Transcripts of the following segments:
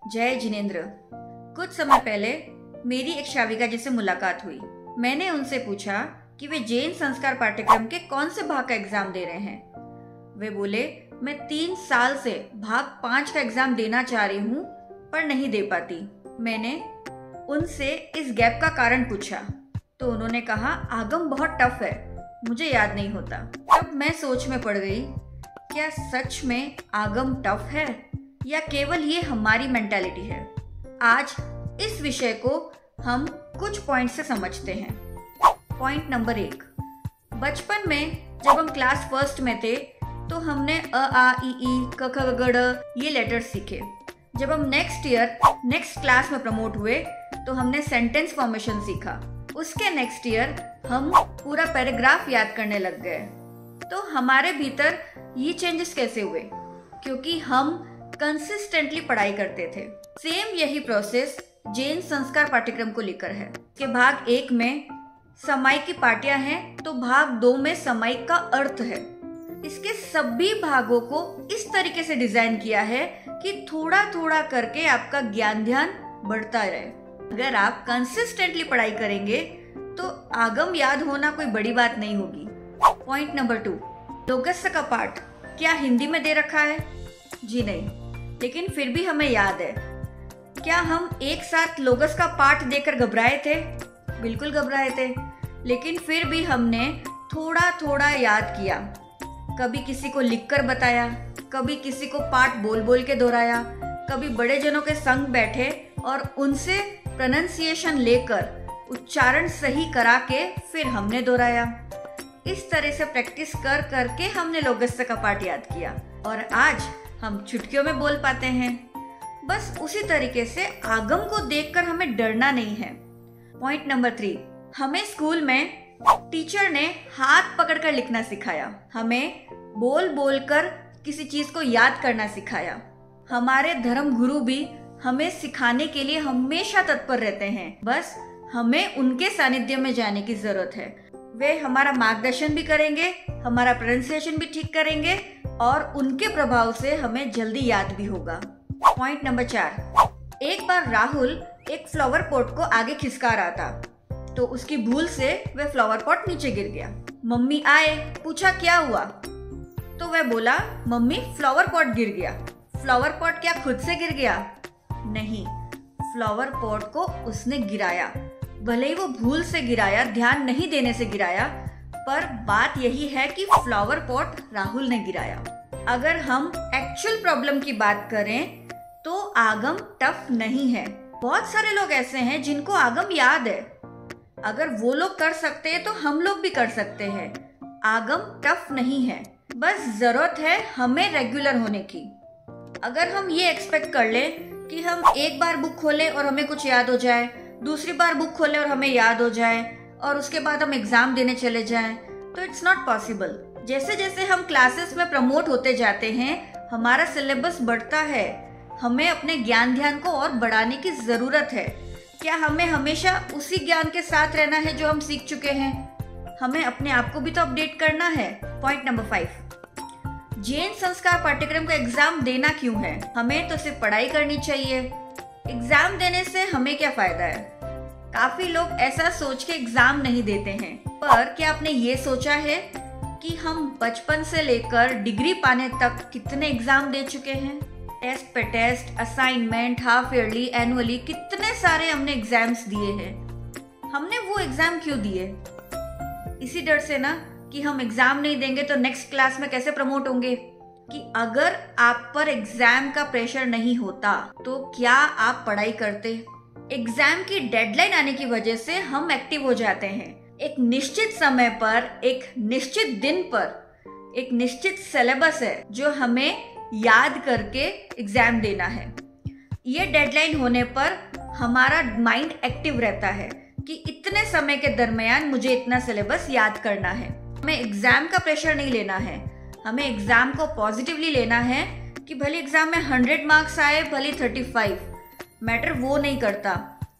जय जिनेंद्र। कुछ समय पहले मेरी एक श्राविका जी से मुलाकात हुई। मैंने उनसे पूछा कि वे जैन संस्कार पाठ्यक्रम के कौन से भाग का एग्जाम दे रहे हैं। वे बोले, मैं 3 साल से भाग 5 का एग्जाम देना चाह रही हूँ पर नहीं दे पाती। मैंने उनसे इस गैप का कारण पूछा तो उन्होंने कहा, आगम बहुत टफ है, मुझे याद नहीं होता। तब मैं सोच में पड़ गई, क्या सच में आगम टफ है या केवल ये हमारी मेंटालिटी है। आज इस विषय को हम कुछ पॉइंट से समझते हैं। पॉइंट नंबर 1, बचपन में जब हम क्लास फर्स्ट में थे तो हमने अ आ इ ई क ख ग ग ये लेटर्स सीखे। जब हम नेक्स्ट क्लास में प्रमोट हुए तो हमने सेंटेंस फॉर्मेशन सीखा। उसके नेक्स्ट ईयर हम पूरा पैराग्राफ याद करने लग गए। तो हमारे भीतर ये चेंजेस कैसे हुए? क्योंकि हम कंसिस्टेंटली पढ़ाई करते थे। सेम यही प्रोसेस जैन संस्कार पाठ्यक्रम को लेकर है कि भाग 1 में सामायिक की पाठ्यां हैं तो भाग 2 में सामायिक का अर्थ है। इसके सभी भागों को इस तरीके से डिजाइन किया है कि थोड़ा थोड़ा करके आपका ज्ञान ध्यान बढ़ता रहे। अगर आप कंसिस्टेंटली पढ़ाई करेंगे तो आगम याद होना कोई बड़ी बात नहीं होगी। पॉइंट नंबर 2, लोगस्य का पाठ क्या हिंदी में दे रखा है? जी नहीं, लेकिन फिर भी हमें याद है। क्या हम एक साथ लोगस का पाठ देकर घबराए थे? बिल्कुल घबराए थे, लेकिन फिर भी हमने थोड़ा थोड़ा याद किया। कभी किसी को लिखकर बताया, कभी किसी को पाठ बोल बोल के दोहराया, कभी बड़े जनों के संग बैठे और उनसे प्रोनाउंसिएशन लेकर उच्चारण सही करा के फिर हमने दोहराया। इस तरह से प्रैक्टिस कर करके हमने लोगस्य का पाठ याद किया और आज हम चुटकियों में बोल पाते हैं। बस उसी तरीके से आगम को देखकर हमें डरना नहीं है। पॉइंट नंबर 3, हमें स्कूल में टीचर ने हाथ पकड़कर लिखना सिखाया। हमें बोल बोल कर किसी चीज को याद करना सिखाया। हमारे धर्म गुरु भी हमें सिखाने के लिए हमेशा तत्पर रहते हैं। बस हमें उनके सानिध्य में जाने की जरूरत है। वे हमारा मार्गदर्शन भी करेंगे, हमारा प्रोनाउंसिएशन भी ठीक करेंगे और उनके प्रभाव से हमें जल्दी याद भी होगा। पॉइंट नंबर 4, एक बार राहुल एक फ्लावर पॉट को आगे खिसका रहा था तो उसकी भूल से वह फ्लावर पॉट नीचे गिर गया। मम्मी आए, पूछा क्या हुआ? तो वह बोला, मम्मी फ्लावर पॉट गिर गया। फ्लावर पॉट क्या खुद से गिर गया? नहीं, फ्लावर पॉट को उसने गिराया। भले ही वो भूल से गिराया, ध्यान नहीं देने से गिराया, पर बात यही है कि फ्लावर पॉट राहुल ने गिराया। अगर हम एक्चुअल प्रॉब्लम की बात करें तो आगम टफ नहीं है। बहुत सारे लोग ऐसे हैं जिनको आगम याद है। अगर वो लोग कर सकते हैं तो हम लोग भी कर सकते हैं। आगम टफ नहीं है, बस जरूरत है हमें रेगुलर होने की। अगर हम ये एक्सपेक्ट कर ले कि हम एक बार बुक खोलें और हमें कुछ याद हो जाए, दूसरी बार बुक खोलें और हमें याद हो जाए और उसके बाद हम एग्जाम देने चले जाएं, तो इट्स नॉट पॉसिबल। जैसे जैसे हम क्लासेस में प्रमोट होते जाते हैं, हमारा सिलेबस बढ़ता है। हमें अपने ज्ञान ध्यान को और बढ़ाने की जरूरत है। क्या हमें हमेशा उसी ज्ञान के साथ रहना है जो हम सीख चुके हैं? हमें अपने आप को भी तो अपडेट करना है। पॉइंट नंबर 5, जैन संस्कार पाठ्यक्रम का एग्जाम देना क्यों है? हमें तो सिर्फ पढ़ाई करनी चाहिए। एग्जाम देने से हमें क्या फायदा है? काफी लोग ऐसा सोच के एग्जाम नहीं देते हैं, पर क्या आपने ये सोचा है कि हम बचपन से लेकर डिग्री पाने तक कितने एग्जाम दे चुके हैं? टेस्ट पे test, assignment, half yearly, annually, कितने सारे हमने एग्जाम्स दिए हैं। हमने वो एग्जाम क्यों दिए? इसी डर से ना कि हम एग्जाम नहीं देंगे तो नेक्स्ट क्लास में कैसे प्रमोट होंगे। कि अगर आप पर एग्जाम का प्रेशर नहीं होता तो क्या आप पढ़ाई करते? एग्जाम की डेडलाइन आने की वजह से हम एक्टिव हो जाते हैं। एक निश्चित समय पर, एक निश्चित दिन पर एक निश्चित सिलेबस है जो हमें याद करके एग्जाम देना है। ये डेडलाइन होने पर हमारा माइंड एक्टिव रहता है कि इतने समय के दरमियान मुझे इतना सिलेबस याद करना है। हमें एग्जाम का प्रेशर नहीं लेना है। हमें एग्जाम को पॉजिटिवली लेना है कि भले एग्जाम में 100 मार्क्स आए, भले 35, मैटर वो नहीं करता।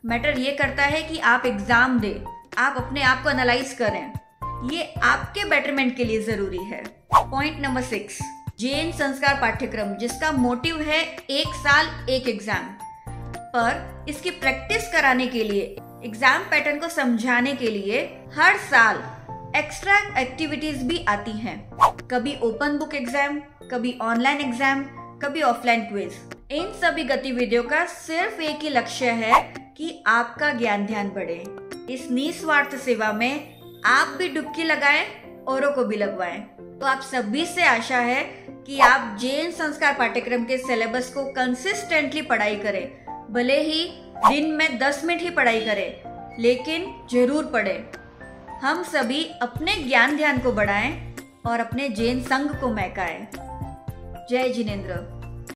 मैटर ये करता है कि आप एग्जाम दें, आप अपने आप को एनालाइज करें। ये आपके बेटरमेंट के लिए जरूरी है। पॉइंट नंबर 6, जैन संस्कार पाठ्यक्रम जिसका मोटिव है 1 साल 1 एग्जाम। पर इसकी प्रैक्टिस कराने के लिए, एग्जाम पैटर्न को समझाने के लिए हर साल एक्स्ट्रा एक्टिविटीज भी आती हैं। कभी ओपन बुक एग्जाम, कभी ऑनलाइन एग्जाम, कभी ऑफलाइन क्विज। इन सभी गतिविधियों का सिर्फ एक ही लक्ष्य है कि आपका ज्ञान ध्यान बढ़े। इस निस्वार्थ सेवा में आप भी डुबकी लगाएं, औरों को भी लगवाएं। तो आप सभी से आशा है कि आप जैन संस्कार पाठ्यक्रम के सिलेबस को कंसिस्टेंटली पढ़ाई करें। भले ही दिन में 10 मिनट ही पढ़ाई करें, लेकिन जरूर पढ़ें। हम सभी अपने ज्ञान ध्यान को बढ़ाएं और अपने जैन संघ को महकाएं। जय जिनेंद्र।